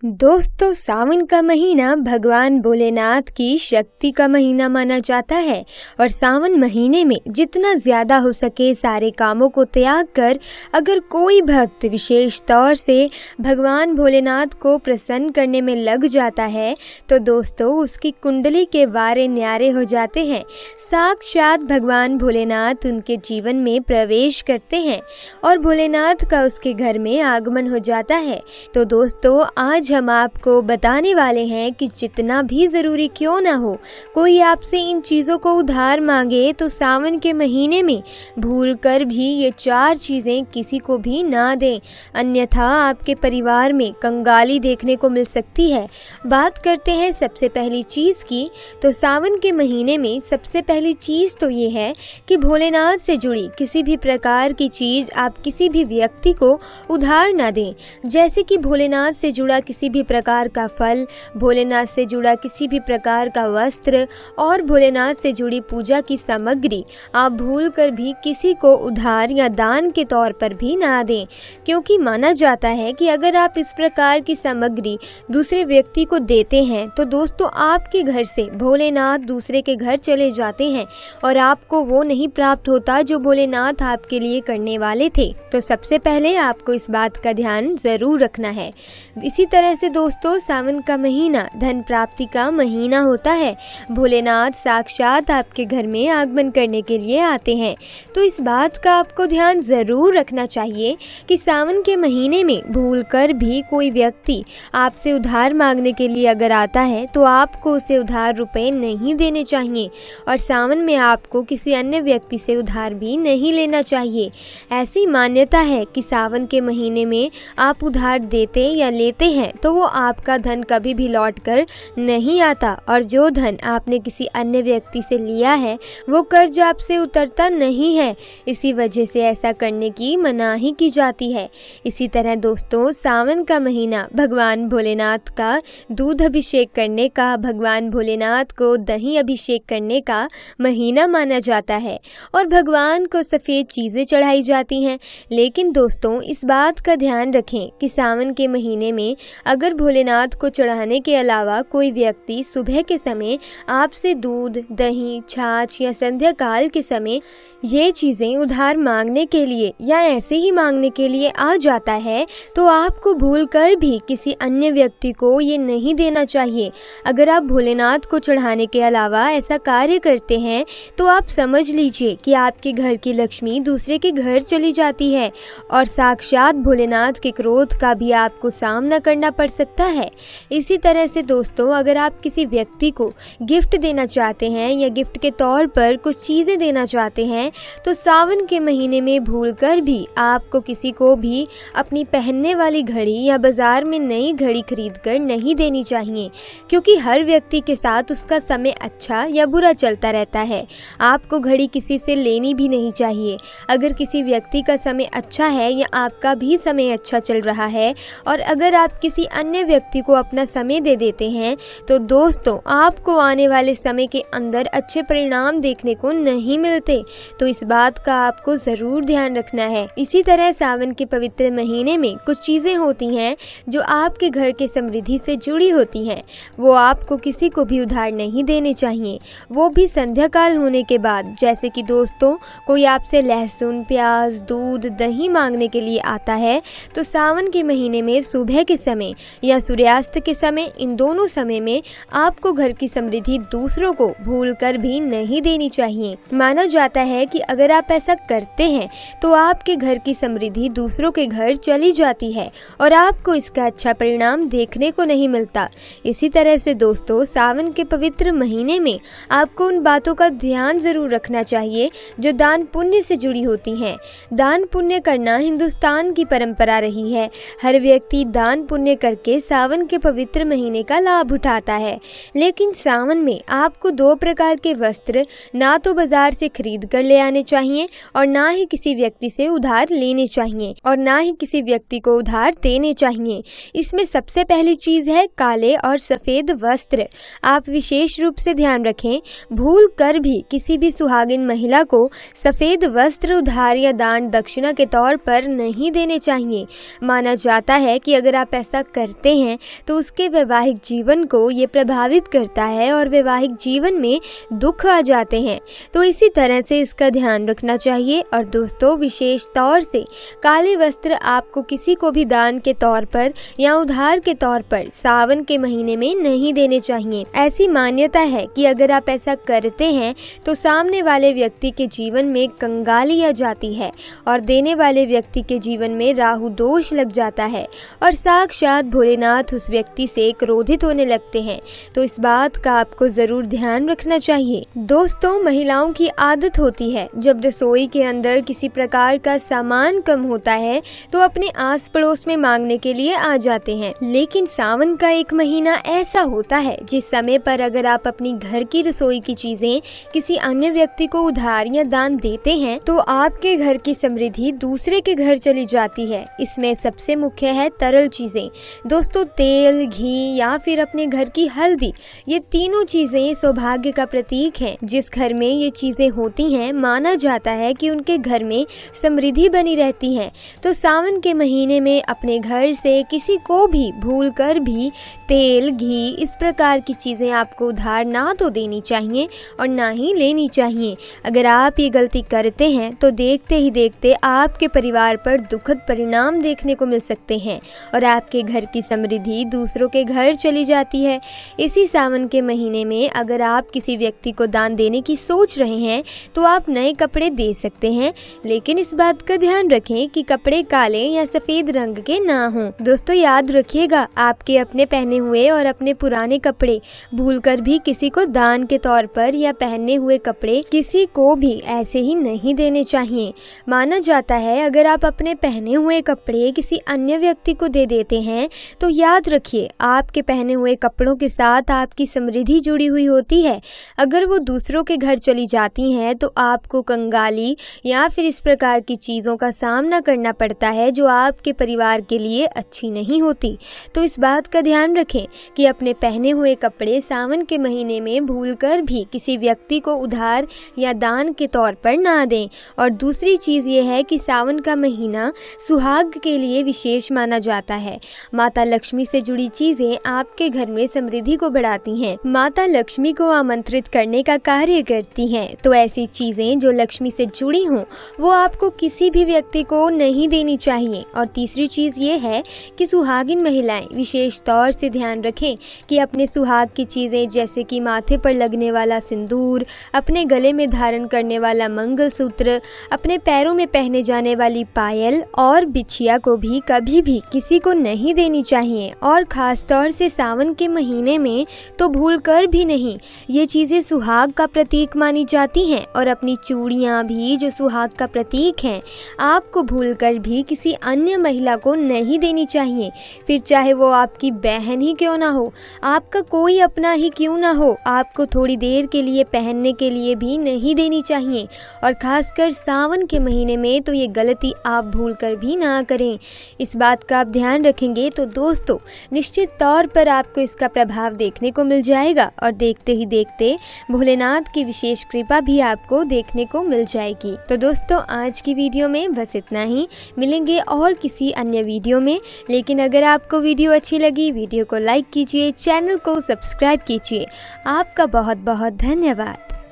दोस्तों, सावन का महीना भगवान भोलेनाथ की शक्ति का महीना माना जाता है और सावन महीने में जितना ज़्यादा हो सके सारे कामों को त्याग कर अगर कोई भक्त विशेष तौर से भगवान भोलेनाथ को प्रसन्न करने में लग जाता है तो दोस्तों उसकी कुंडली के वारे न्यारे हो जाते हैं। साक्षात भगवान भोलेनाथ उनके जीवन में प्रवेश करते हैं और भोलेनाथ का उसके घर में आगमन हो जाता है। तो दोस्तों, आज हम आपको बताने वाले हैं कि जितना भी ज़रूरी क्यों ना हो, कोई आपसे इन चीज़ों को उधार मांगे तो सावन के महीने में भूल कर भी ये 4 चीज़ें किसी को भी ना दें, अन्यथा आपके परिवार में कंगाली देखने को मिल सकती है। बात करते हैं सबसे पहली चीज़ की। तो सावन के महीने में सबसे पहली चीज़ तो ये है कि भोलेनाथ से जुड़ी किसी भी प्रकार की चीज़ आप किसी भी व्यक्ति को उधार ना दें। जैसे कि भोलेनाथ से जुड़ा किसी भी प्रकार का फल, भोलेनाथ से जुड़ा किसी भी प्रकार का वस्त्र और भोलेनाथ से जुड़ी पूजा की सामग्री आप भूल कर भी किसी को उधार या दान के तौर पर भी ना दें, क्योंकि माना जाता है कि अगर आप इस प्रकार की सामग्री दूसरे व्यक्ति को देते हैं तो दोस्तों आपके घर से भोलेनाथ दूसरे के घर चले जाते हैं और आपको वो नहीं प्राप्त होता जो भोलेनाथ आपके लिए करने वाले थे। तो सबसे पहले आपको इस बात का ध्यान ज़रूर रखना है। इसी तरह से दोस्तों, सावन का महीना धन प्राप्ति का महीना होता है। भोलेनाथ साक्षात आपके घर में आगमन करने के लिए आते हैं। तो इस बात का आपको ध्यान ज़रूर रखना चाहिए कि सावन के महीने में भूलकर भी कोई व्यक्ति आपसे उधार मांगने के लिए अगर आता है तो आपको उसे उधार रुपए नहीं देने चाहिए और सावन में आपको किसी अन्य व्यक्ति से उधार भी नहीं लेना चाहिए। ऐसी मान्यता है कि सावन के महीने में आप उधार देते या लेते हैं तो वो आपका धन कभी भी लौट कर नहीं आता और जो धन आपने किसी अन्य व्यक्ति से लिया है वो कर्ज आपसे उतरता नहीं है। इसी वजह से ऐसा करने की मनाही की जाती है। इसी तरह दोस्तों, सावन का महीना भगवान भोलेनाथ का दूध अभिषेक करने का, भगवान भोलेनाथ को दही अभिषेक करने का महीना माना जाता है और भगवान को सफ़ेद चीज़ें चढ़ाई जाती हैं। लेकिन दोस्तों, इस बात का ध्यान रखें कि सावन के महीने में अगर भोलेनाथ को चढ़ाने के अलावा कोई व्यक्ति सुबह के समय आपसे दूध, दही, छाछ या संध्या काल के समय ये चीज़ें उधार मांगने के लिए या ऐसे ही मांगने के लिए आ जाता है तो आपको भूलकर भी किसी अन्य व्यक्ति को ये नहीं देना चाहिए। अगर आप भोलेनाथ को चढ़ाने के अलावा ऐसा कार्य करते हैं तो आप समझ लीजिए कि आपके घर की लक्ष्मी दूसरे के घर चली जाती है और साक्षात भोलेनाथ के क्रोध का भी आपको सामना करना पड़ सकता है। इसी तरह से दोस्तों, अगर आप किसी व्यक्ति को गिफ्ट देना चाहते हैं या गिफ्ट के तौर पर कुछ चीज़ें देना चाहते हैं तो सावन के महीने में भूलकर भी आपको किसी को भी अपनी पहनने वाली घड़ी या बाजार में नई घड़ी खरीद कर नहीं देनी चाहिए, क्योंकि हर व्यक्ति के साथ उसका समय अच्छा या बुरा चलता रहता है। आपको घड़ी किसी से लेनी भी नहीं चाहिए। अगर किसी व्यक्ति का समय अच्छा है या आपका भी समय अच्छा चल रहा है और अगर आप किसी अन्य व्यक्ति को अपना समय दे देते हैं तो दोस्तों आपको आने वाले समय के अंदर अच्छे परिणाम देखने को नहीं मिलते। तो इस बात का आपको ज़रूर ध्यान रखना है। इसी तरह सावन के पवित्र महीने में कुछ चीज़ें होती हैं जो आपके घर के समृद्धि से जुड़ी होती हैं, वो आपको किसी को भी उधार नहीं देने चाहिए, वो भी संध्या काल होने के बाद। जैसे कि दोस्तों, कोई आपसे लहसुन, प्याज, दूध, दही मांगने के लिए आता है तो सावन के महीने में सुबह के समय या सूर्यास्त के समय, इन दोनों समय में आपको घर की समृद्धि दूसरों को भूलकर भी नहीं देनी चाहिए। माना जाता है कि अगर आप ऐसा करते हैं तो आपके घर की समृद्धि दूसरों के घर चली जाती है और आपको इसका अच्छा परिणाम देखने को नहीं मिलता। इसी तरह से दोस्तों, सावन के पवित्र महीने में आपको उन बातों का ध्यान ज़रूर रखना चाहिए जो दान पुण्य से जुड़ी होती हैं। दान पुण्य करना हिंदुस्तान की परंपरा रही है। हर व्यक्ति दान पुण्य करके सावन के पवित्र महीने का लाभ उठाता है। लेकिन सावन में आपको 2 प्रकार के वस्त्र ना तो बाजार से खरीद कर ले आने चाहिए और ना ही किसी व्यक्ति से उधार लेने चाहिए और ना ही किसी व्यक्ति को उधार देने चाहिए। इसमें सबसे पहली चीज़ है काले और सफ़ेद वस्त्र। आप विशेष रूप से ध्यान रखें, भूल कर भी किसी भी सुहागिन महिला को सफ़ेद वस्त्र उधार या दान दक्षिणा के तौर पर नहीं देने चाहिए। माना जाता है कि अगर आप ऐसा करते हैं तो उसके वैवाहिक जीवन को ये प्रभावित करता है और वैवाहिक जीवन में दुख आ जाते हैं। तो इसी तरह से इसका ध्यान रखना चाहिए। और दोस्तों, विशेष तौर से काले वस्त्र आपको किसी को भी दान के तौर पर या उधार के तौर पर सावन के महीने में नहीं देने चाहिए। ऐसी मान्यता है कि अगर आप ऐसा करते हैं तो सामने वाले व्यक्ति के जीवन में कंगाली आ जाती है और देने वाले व्यक्ति के जीवन में राहु दोष लग जाता है और साक्षात भोलेनाथ उस व्यक्ति से क्रोधित होने लगते हैं। तो इस बात का आपको जरूर ध्यान रखना चाहिए। दोस्तों, महिलाओं की आदत होती है जब रसोई के अंदर किसी प्रकार का सामान कम होता है तो अपने आस पड़ोस में मांगने के लिए आ जाते हैं। लेकिन सावन का एक महीना ऐसा होता है जिस समय पर अगर आप अपनी घर की रसोई की चीजें किसी अन्य व्यक्ति को उधार या दान देते हैं तो आपके घर की समृद्धि दूसरे के घर चली जाती है। इसमें सबसे मुख्य है तरल चीजें। दोस्तों, तेल, घी या फिर अपने घर की हल्दी, ये तीनों चीजें सौभाग्य का प्रतीक हैं। जिस घर में ये चीजें होती हैं माना जाता है कि उनके घर में समृद्धि बनी रहती है। तो सावन के महीने में अपने घर से किसी को भी भूल कर भी तेल, घी, इस प्रकार की चीजें आपको उधार ना तो देनी चाहिए और ना ही लेनी चाहिए। अगर आप ये गलती करते हैं तो देखते ही देखते आपके परिवार पर दुखद परिणाम देखने को मिल सकते हैं और आपके घर की समृद्धि दूसरों के घर चली जाती है। इसी सावन के महीने में अगर आप किसी व्यक्ति को दान देने की सोच रहे हैं तो आप नए कपड़े दे सकते हैं, लेकिन इस बात का ध्यान रखें कि कपड़े काले या सफेद रंग के ना हों। दोस्तों, याद रखिएगा, आपके अपने पहने हुए और अपने पुराने कपड़े भूलकर भी किसी को दान के तौर पर या पहने हुए कपड़े किसी को भी ऐसे ही नहीं देने चाहिए। माना जाता है अगर आप अपने पहने हुए कपड़े किसी अन्य व्यक्ति को दे देते हैं तो याद रखिए आपके पहने हुए कपड़ों के साथ आपकी समृद्धि जुड़ी हुई होती है। अगर वो दूसरों के घर चली जाती हैं तो आपको कंगाली या फिर इस प्रकार की चीज़ों का सामना करना पड़ता है जो आपके परिवार के लिए अच्छी नहीं होती। तो इस बात का ध्यान रखें कि अपने पहने हुए कपड़े सावन के महीने में भूलकर भी किसी व्यक्ति को उधार या दान के तौर पर ना दें। और दूसरी चीज़ ये है कि सावन का महीना सुहाग के लिए विशेष माना जाता है। माता लक्ष्मी से जुड़ी चीज़ें आपके घर में समृद्धि को बढ़ाती हैं। माता लक्ष्मी को आमंत्रित करने का कार्य करती हैं। तो ऐसी चीज़ें जो लक्ष्मी से जुड़ी हों वो आपको किसी भी व्यक्ति को नहीं देनी चाहिए। और तीसरी चीज़ ये है कि सुहागिन महिलाएं विशेष तौर से ध्यान रखें कि अपने सुहाग की चीज़ें जैसे कि माथे पर लगने वाला सिंदूर, अपने गले में धारण करने वाला मंगलसूत्र, अपने पैरों में पहने जाने वाली पायल और बिछिया को भी कभी भी किसी को नहीं देनी चाहिए। और खास तौर से सावन के महीने में तो भूलकर भी नहीं। ये चीज़ें सुहाग का प्रतीक मानी जाती हैं और अपनी चूड़ियाँ भी जो सुहाग का प्रतीक हैं आपको भूलकर भी किसी अन्य महिला को नहीं देनी चाहिए। फिर चाहे वो आपकी बहन ही क्यों ना हो, आपका कोई अपना ही क्यों ना हो, आपको थोड़ी देर के लिए पहनने के लिए भी नहीं देनी चाहिए। और खासकर सावन के महीने में तो ये गलती आप भूलकर भी ना करें। इस बात का आप ध्यान रखेंगे तो दोस्तों निश्चित तौर पर आपको इसका प्रभाव देखने को मिल जाएगा और देखते ही देखते भोलेनाथ की विशेष कृपा भी आपको देखने को मिल जाएगी। तो दोस्तों, आज की वीडियो में बस इतना ही। मिलेंगे और किसी अन्य वीडियो में। लेकिन अगर आपको वीडियो अच्छी लगी, वीडियो को लाइक कीजिए, चैनल को सब्सक्राइब कीजिए। आपका बहुत बहुत धन्यवाद।